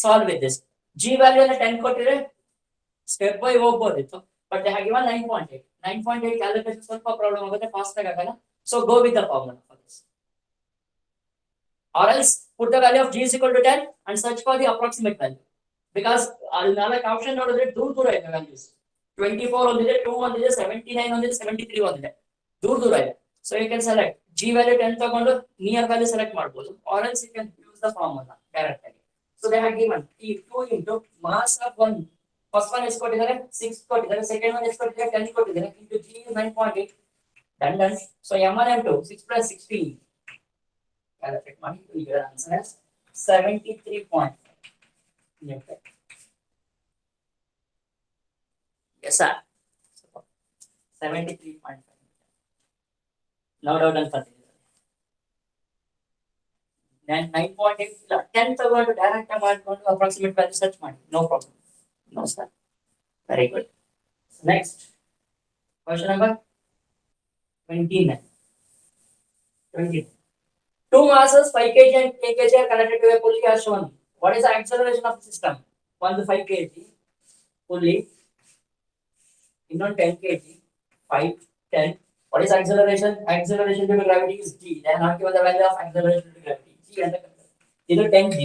solve with this. G value ಅನ್ನ 10 ಕೊಟ್ಟಿದ್ರೆ step by ಹೋಗ್ಬೋದಿತ್ತು. But they have given 9.8. 9.8 calculation ಸ್ವಲ್ಪ problem ಆಗುತ್ತೆ, fast ಆಗಿ ಆಗಲ್ಲ. So go with the formula for this. Or else put the value of G is equal to 10 and search for the approximate value. Because ಅಲ್ಲಿ ನಾಲ್ಕು option ನೋಡಿದ್ರೆ ದೂರ ಇದೆ values. 24 ಒಂದಿದೆ, 2 ಒಂದಿದೆ, 79 ಒಂದಿದೆ, 73 ಒಂದಿದೆ. ದೂರ ಇದೆ. So you can select G value 10 ತಗೊಂಡು near value select ಮಾಡ್ಬೋದು, or else you can use the formula direct ಆಗಿ. So they have given T2 into mass of one. First one is ಕೊಟ್ಟಿದ್ದಾರೆ 6 ಕೊಟ್ಟಿದ್ದಾರೆ, second one is ಕೊಟ್ಟಿದ್ದಾರೆ 10 ಕೊಟ್ಟಿದ್ದಾರೆ, into G is 9.8. Done. So M1 M2 6 plus 16. Calculate ಮಾಡಿ, your answer is 73.5 Newton. Yes sir. 73.5. No doubt on that. Then 9.8 ಇಲ್ಲ 10 ತಗೊಂಡು direct ಮಾಡ್ಕೊಂಡು approximate value search ಮಾಡಿ, no problem. No sir, very good. Next question number 29. 29. Two masses 5 kg and 10 kg are connected to a pulley as shown. What is the acceleration of the system? One to 5 kg pulley, ಇನ್ನೊಂದು 10 kg, 5, 10. What is acceleration? Acceleration due to gravity is g. Then not given the value of acceleration due to gravity. G and ಇದು 10g,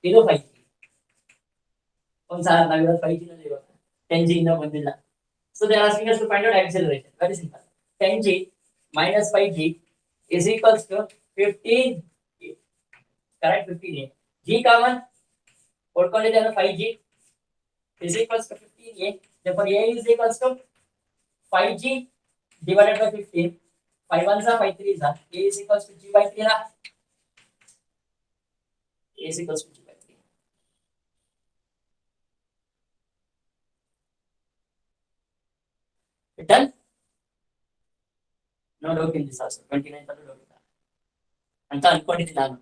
ಇದು 5g. ಒಂದ್ಸಾರಿ ನಾವು 5g ನಲ್ಲಿ 10g ಇಂದ ಬಂದಿಲ್ಲ. So they are asking us to find out acceleration. Very simple. 10g minus 5g is equals to 15. Correct, 15a. G common. ಕೊಟ್ಕೊಂಡಿದ್ದೇನೆ 5g is equals to 15a. Therefore a is equals to 5g divided by 15. 5 ones are 5 3s are. A is equals to g by 3 na. A is equals to g by 3. Done? No doubt in this also. 29 doubt ಇಲ್ಲ ಅಂತ ಅನ್ಕೊಂಡಿದ್ದೀನಿ ನಾನು.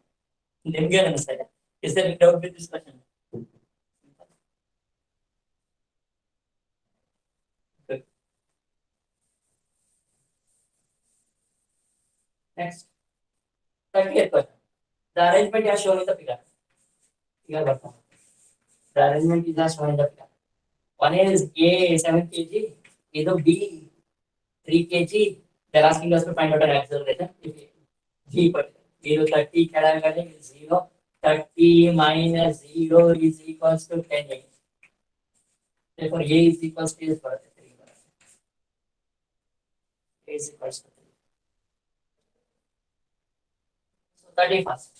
ನಿಮ್ಗೆ ಅನಿಸ್ತಾ ಇದೆ? Is there any doubt with this question? Good. Next. 30th question. The arrangement is shown in the figure. Figure what? The arrangement is as shown in the figure. One is A 7 kg, either B 3 kg. They're asking us to find out an acceleration. If G particular 30 ಕೆಳಗಡೆ 0, 30 minus 0 is equals to 10a. Therefore A is equals to 3. A is equals to 3. So 31st.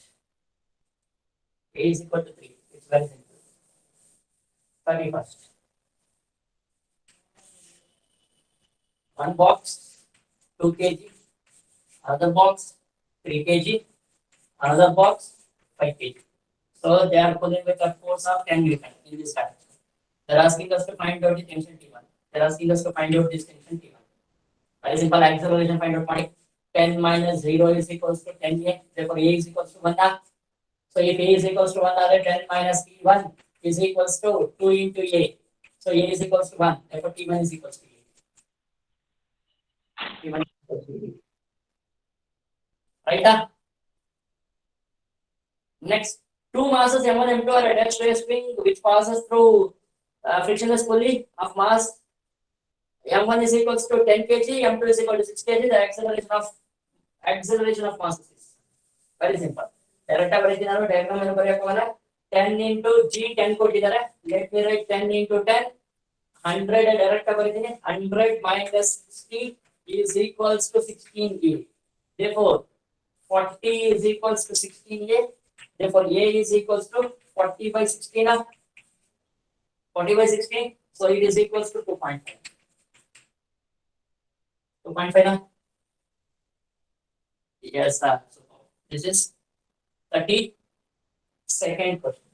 A is equal to 3. It's very simple. 31st. One box 2 kg, another box 3 kg, another box 5 kg. So they are pulling with a force of 10 Newton in this direction. They are asking us to find out the tension T1. They are asking us to find out this tension T1. Very simple acceleration find out point. 10 minus 0 is equals to 10a. Therefore A is equals to 1. So if A is equals to 1, 10 minus T1 is equals to 2 into A. So A is equals to 1. Therefore T1 is equals to A. T1 is equals to A. Right? Next, two masses M1 M2 are attached to a spring which passes through frictionless pulley of mass. M1 is equals to 10 kg, M2 is equal to 6 kg. The acceleration of masses is very simple. Direct ಬರೀತೀನಿ diagram ಅನ್ನು ಬರೆಯೋಕೆ 10 into G 10 ಕೊಟ್ಟಿದ್ದಾರೆ. Let me write 10 into 10. 100 direct ಬರೀತೀನಿ. 100 minus 60 is equals to 16a. Therefore 40 is equals to 16a. Therefore A is equals to 40 by 16. 40 by 16. So it is equals to 2.5. 2.5 now. Yes sir. So this is 32nd question.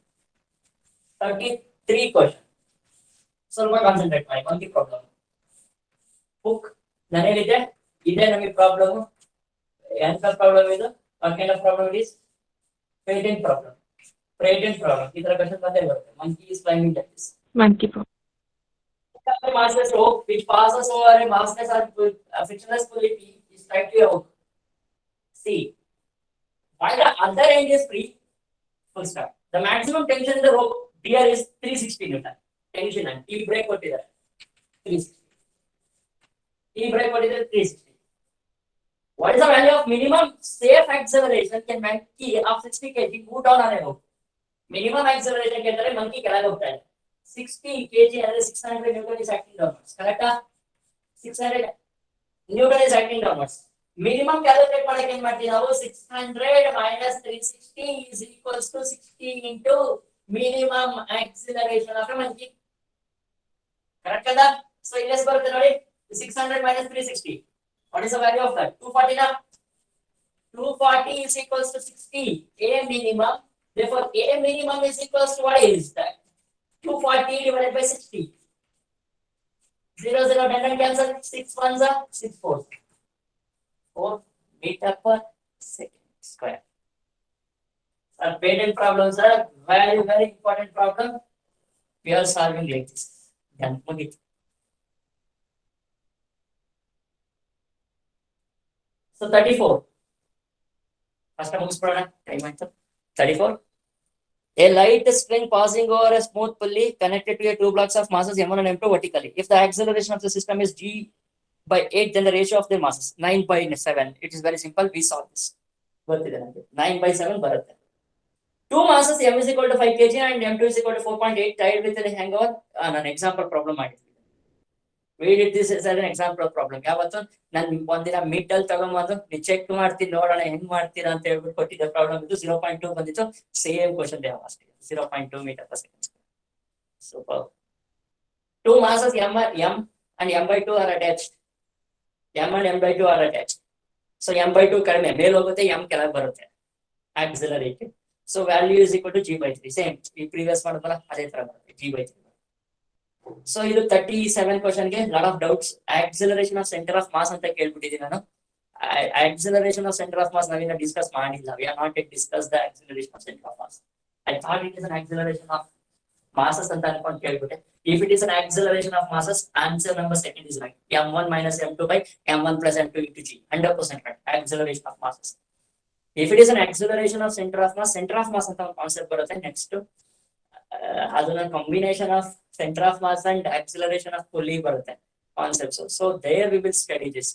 33 question. ಸ್ವಲ್ಪ concentrate ಮಾಡಿ, ಒಂದು problem book ನನಗೆ ಇದೆ ನಮಗೆ problem. ಎಂತ problem ಇದು? what kind of problem it is? Patent problem. Patent problem. ಇದರ question ಬಂದೇ ಬರುತ್ತೆ. monkey is climbing like this. Monkey problem. The massless rope which passes over a massless or frictionless pulley is tied to a hook. See, while the other end is free, full stop. The maximum tension in the rope here is 360 Newton. Tension and T break ಕೊಟ್ಟಿದ್ದಾರೆ 360. T break ಕೊಟ್ಟಿದ್ದಾರೆ 360. What is the value of minimum safe acceleration can monkey of 60 kg move down on a rope? Minimum acceleration ಕೆಂದ್ರೆ monkey ಕೆಳಗೆ ಹೋಗ್ತಾ ಇದೆ. 60 kg ಅಂದ್ರೆ 600 Newton is acting downwards. Correct? 600 Newton is acting downwards. Minimum calculate ಮಾಡಕ್ಕೆ ಏನ್ ಮಾಡ್ತೀವಿ ನಾವು 600 minus 360 is equals to 60 into minimum acceleration of a monkey. Correct ಅದ? So ಇಲ್ಲಿ ಎಷ್ಟು ಬರುತ್ತೆ ನೋಡಿ, 600 minus 360. What is the value of that? 240 na? 240 is equals to 60. A minimum. Therefore, A minimum is equals to what is that? 240 divided by 60. 0, 0, 10 cancel. 6 ones are 6 4. 4 meter per second square. Our patent problems are very, very important problem. We are solving like this. Done. Okay. So 34. First time time 34. A light string passing over a smooth pulley connected to a two blocks of masses m1 and m2 vertically. If the acceleration of the system is g by 8, then the ratio of their masses 9 by 7. It is very simple. We solve this. 9 by 7 bharat. Two masses m is equal to 5 kg and m2 is equal to 4.8 tied with a hangover. An example problem. We did this as an example problem. ಯಾವತ್ತು ನಾನು ಒಂದಿನ mid ತಗೊಂಬಂದು ನೀವು check ಮಾಡ್ತೀನಿ ನೋಡೋಣ ಹೆಂಗ್ ಮಾಡ್ತೀರಾ ಅಂತ ಹೇಳ್ಬಿಟ್ಟು ಕೊಟ್ಟಿದ್ದ ಪ್ರಾಬ್ಲಮ್ ಇದು 0.2 ಬಂದಿತ್ತು. ಸೇಮ್ ಕ್ವಶನ್ ದೇ ಅಷ್ಟೇ 0.2 meter per second. Super. Two masses m and m by 2 are attached. m and m by 2 are attached. So m by 2 ಕಡಿಮೆ ಮೇಲೆ ಹೋಗುತ್ತೆ, m ಕೆಳಗೆ ಬರುತ್ತೆ. Accelerated. So value is equal to g by 3. Same. ಈ previous ಮಾಡಿದ್ವಲ್ಲ ಅದೇ ತರ ಬರುತ್ತೆ g by 3. So ಇದು 37 question ಗೆ lot of doubts. Acceleration of center of mass ಅಂತ ಕೇಳ್ಬಿಟ್ಟಿದ್ದೀನಿ ನಾನು. Acceleration of center of mass ನಾವಿನ್ನ ಡಿಸ್ಕಸ್ ಮಾಡಿಲ್ಲ. We have not yet discussed the acceleration of center of mass. I thought it is an acceleration of masses ಅಂತ ಅನ್ಕೊಂಡು ಕೇಳ್ಬಿಟ್ಟೆ. If it is an acceleration of masses, answer number second is right. m1 minus m2 by m1 plus m2 into g. 100% right. Acceleration of masses. If it is an acceleration of center of mass ಅಂತ concept ಬರುತ್ತೆ. Next ಅದನ್ನ combination of center of mass and acceleration of pulley ಬರುತ್ತೆ concepts. So there we will study this.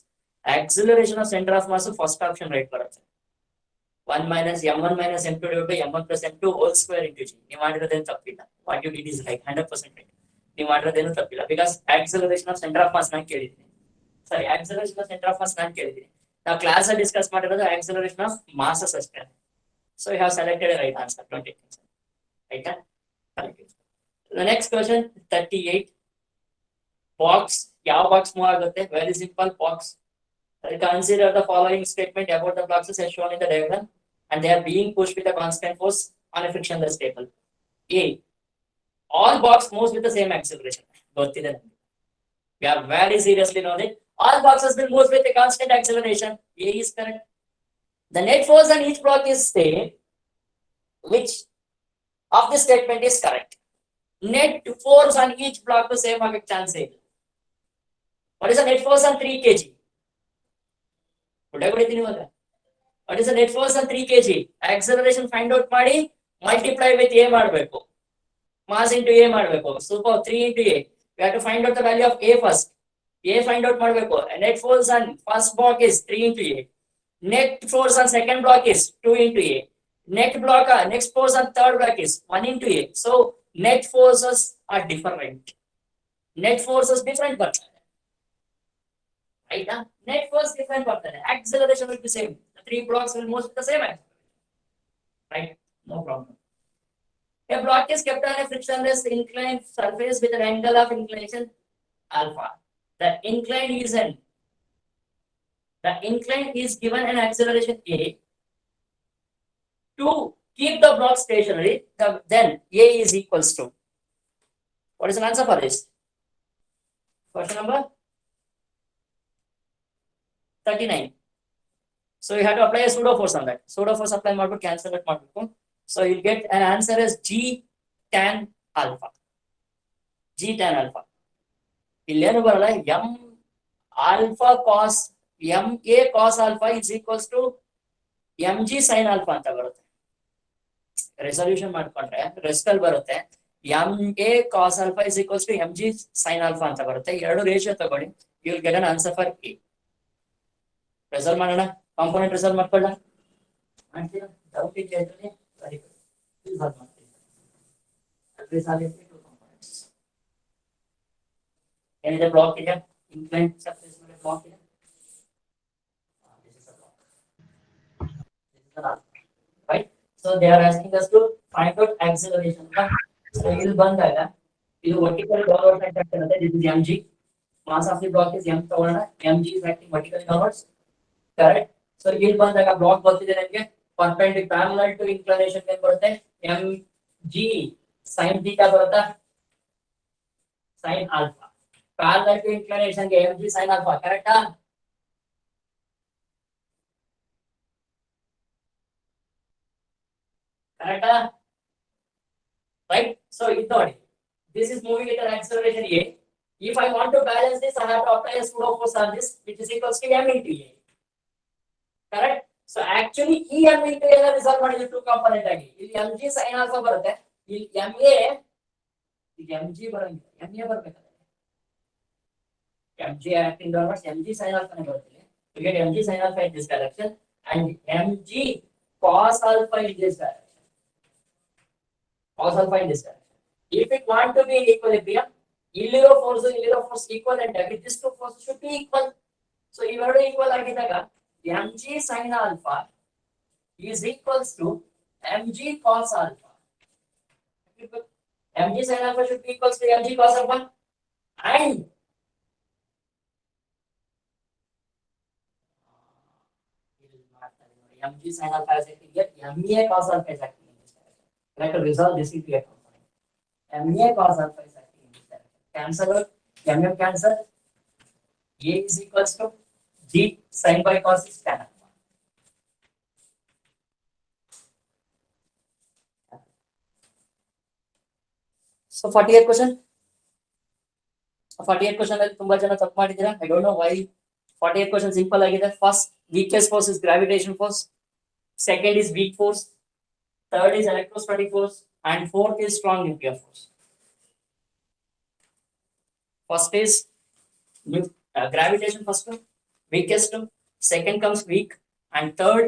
Acceleration of center of mass first option right ಬರುತ್ತೆ. 1 minus m1 minus m2 divided by m1 plus m2 whole square into g. ನೀವು ಮಾಡಿರೋದೇನು ತಪ್ಪಿಲ್ಲ. What you did is right. 100% right. ನೀವು ಮಾಡಿರೋದೇನು ತಪ್ಪಿಲ್ಲ. Because acceleration of center of mass ನಾನು ಕೇಳಿದ್ದೀನಿ. Sorry, acceleration of center of mass ನಾನು ಕೇಳಿದ್ದೀನಿ. ನಾವು class ಅಲ್ಲಿ ಡಿಸ್ಕಸ್ ಮಾಡಿರೋದು acceleration of masses ಅಷ್ಟೇ. So you have selected a right answer. Don't take it. Right? The next question 38. Box. ಯಾವ box move ಆಗುತ್ತೆ? Very simple box. Consider the following statement about the boxes as shown in the diagram, and they are being pushed with a constant force on a frictionless table. A. All box moves with the same acceleration. ಗೊತ್ತಿದೆ ನಮಗೆ. We are very seriously know it. All boxes will move with a constant acceleration. A is correct. The net force on each block is same. Which of this statement is correct? Net force on each block the same ಆಗಕ್ಕೆ chance ಇಲ್ಲ. What is the net force on 3 kg? ಹೊಡಿತೀನಿ ಇವಾಗ. What is the net force on 3 kg? Acceleration find out ಮಾಡಿ multiply with a ಮಾಡಬೇಕು. Mass into a ಮಾಡಬೇಕು. Super 3 into a. We have to find out the value of a first. A find out ಮಾಡಬೇಕು. Net force on first block is 3 into a. Net force on second block is 2 into a. Next force on third block is 1 into a. So net forces are different. Net forces different ಬರ್ತದೆ. Right? Net force different ಬರ್ತದೆ. Acceleration will be same. The 3 blocks will move with the same acceleration. Right? No problem. A block is kept on a frictionless inclined surface with an angle of inclination alpha. The incline is given an acceleration a. To keep the block stationary, then a is equals to. What is the answer for this? Question number 39. So you have to apply a pseudo force on that. Pseudo force apply ಮಾಡ್ಬಿಟ್ಟು cancel it ಮಾಡಬೇಕು. So you'll get an answer as g tan alpha. G tan alpha. ಇಲ್ಲೇನು ಬರಲ್ಲ. m alpha cos ma cos alpha is equals to mg sin alpha ಅಂತ ಬರುತ್ತೆ. Resolution ಮಾಡ್ಕೊಂಡ್ರೆ rest ಅಲ್ಲಿ ಬರುತ್ತೆ. ma cos alpha is equals to mg sin alpha ಅಂತ ಬರುತ್ತೆ. ಎರಡು ರೇಷಿಯೋ ತಗೊಳ್ಳಿ. You will get an answer for a. Resolve ಮಾಡೋಣ. ಕಾಂಪೋನೆಂಟ್ ರಿಸಲ್ವ್ ಮಾಡ್ಕೊಳ್ಳ. ಮಾಡ್ತೀರಾ? ಡೌಟ್ ಇದೆ ಅಂದ್ರೆ ವೆರಿ ಗುಡ್. ರಿಸಲ್ವ್ ಮಾಡ್ತೀವಿ. ಅಲ್ರಿ ಸಾಲಿಗೆ 2 ಕಾಂಪೋನೆಂಟ್ಸ್. ಏನಿದೆ ಬ್ಲಾಕ್ ಇದೆ. ಇನ್ಕ್ಲೈನ್ ಸರ್ಫೇಸ್ ಮೇಲೆ ಬ್ಲಾಕ್ ಇದೆ. than alpha. Right? So they are asking us to find out acceleration. So ಇಲ್ಲಿ ಬಂದಾಗ ಇದು vertical downward ಅಂತ ಇರುತ್ತೆ. This is mg. Mass of the block is m ತಗೊಳ್ಳೋಣ. mg is acting vertically downwards. Correct? So ಇಲ್ಲಿ ಬಂದಾಗ block ಬರ್ತಿದೆ ನನಗೆ perpendicular parallel to inclination ಏನ್ ಬರುತ್ತೆ mg sin theta ಬರುತ್ತಾ sin alpha. Parallel to inclination ಗೆ mg sin alpha ಕರೆಕ್ಟಾ? ಕರೆಕ್ಟಾ? Right? So ನೋಡಿ, this is moving at an acceleration a. If I want to balance this, I have to apply a pseudo force on this, which is equals to m into a. Correct? So actually, ಈ m into a result ಮಾಡಿದ್ರೆ two component ಆಗಿ ಇಲ್ಲಿ mg sin alpha ಬರುತ್ತೆ, ಇಲ್ಲಿ ma ಈಗ mg ಬರಂಗಿಲ್ಲ, ma ಬರ್ಬೇಕಾದ್ರೆ mg acting downwards, mg sin alpha ನೇ ಬರುತ್ತೆ. You get mg sin alpha in this direction and mg cos alpha in this direction. Cos alpha in this direction. If it want to be in equilibrium, ಇಲ್ಲಿರೋ force equivalent ಆಗಿ these two forces should be equal. So ಇವೆರಡು equal ಆಗಿದ್ದಾಗ mg sin alpha is equals to mg cos alpha. mg sin alpha should be equals to mg cos alpha and mg sin alpha is acting here, ma cos alpha is acting in this direction. Let us resolve this equation. ma cos alpha is acting in this direction. Cancel out, mm cancel. A is equals to g sin by cos is tan alpha. So 48th question. 48th question ಅಲ್ಲಿ ತುಂಬಾ ಜನ ತಪ್ಪು ಮಾಡಿದ್ದೀರಾ. I don't know why. 48th question simple ಆಗಿದೆ. First weakest force is gravitation force. Second is weak force. Third is electrostatic force. And fourth is strong nuclear force. First is gravitation first, weakest, second comes weak, and third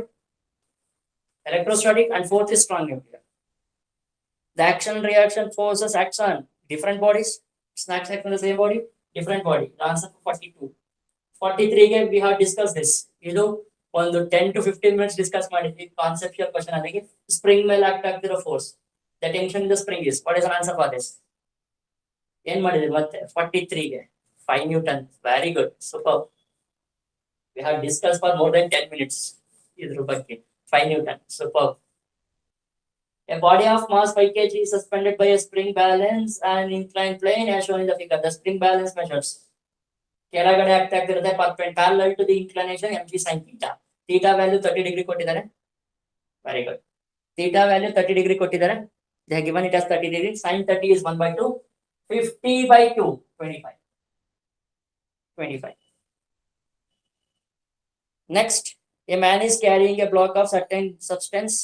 electrostatic, and fourth is strong nuclear. The action and reaction forces acts on different bodies. Snacks act on the same body, different body. The answer for 42. 43 ಗೆ we have discussed this. ಇದು ಒಂದು 10 to 15 minutes discuss ಮಾಡಿದ್ವಿ. Conceptual question ಆಗಿ spring ಮೇಲೆ act ಆಗ್ತಿರೋ force. The tension in the spring is. What is the answer for this? ಏನ್ ಮಾಡಿದ್ವಿ ಮತ್ತೆ 43 ಗೆ 5 Newton. Very good, super. We have discussed for more than 10 minutes. ಇದ್ರ ಬಗ್ಗೆ 5 Newton, super. A body of mass 5 kg is suspended by a spring balance and inclined plane as shown in the figure. The spring balance measures. ಕೆಳಗಡೆ ಆಗ್ತಾ ಇರುತ್ತೆ parallel to the inclination mg sin theta. Theta value 30 degree ಕೊಟ್ಟಿದ್ದಾರೆ. Very good. Theta value 30 degree ಕೊಟ್ಟಿದ್ದಾರೆ. They have given it as 30 degree. Sin 30 is 1/2. 50/2, 25. 25. Next, a man is carrying a block of certain substance.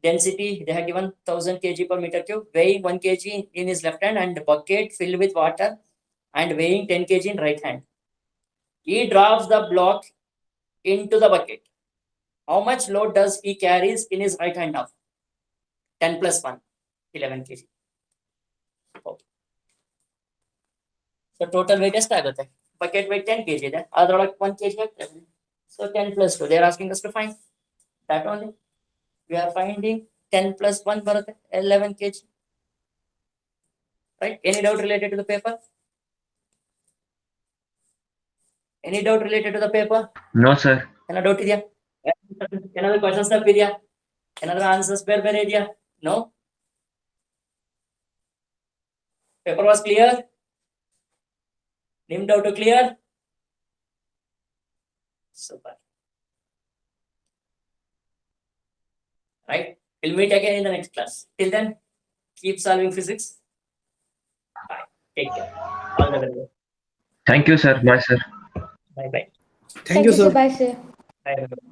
Density, they have given 1000 kg per meter cube, weighing 1 kg in his left hand and bucket filled with water and weighing 10 kg in right hand. He drops the block into the bucket. How much load does he carries in his right hand now? 10 plus 1, 11 kg. Okay. So total weight ಎಷ್ಟಾಗುತ್ತೆ? Bucket weight 10 kg ಇದೆ, ಅದರೊಳಗೆ 1 kg ಆಗ್ತದೆ. So 10 plus 2, they are asking us to find that only. We are finding 10 plus 1 ಬರುತ್ತೆ 11 kg. Right? Any doubt related to the paper? Any doubt related to the paper? No, sir. ಏನಾದ್ರು doubt ಇದೆಯಾ? ಏನಾದ್ರು questions ತಪ್ಪಿದೆಯಾ? ಏನಾದ್ರು answers ಬೇರೆ ಬೇರೆ ಇದೆಯಾ? No? Paper was clear? Nim doubt clear? Super. Right? We'll meet again in the next class. Till then, keep solving physics. Bye. Take care. All the very best. Thank you, sir. Bye, sir. Bye bye. Thank you, sir. Bye, sir. Bye.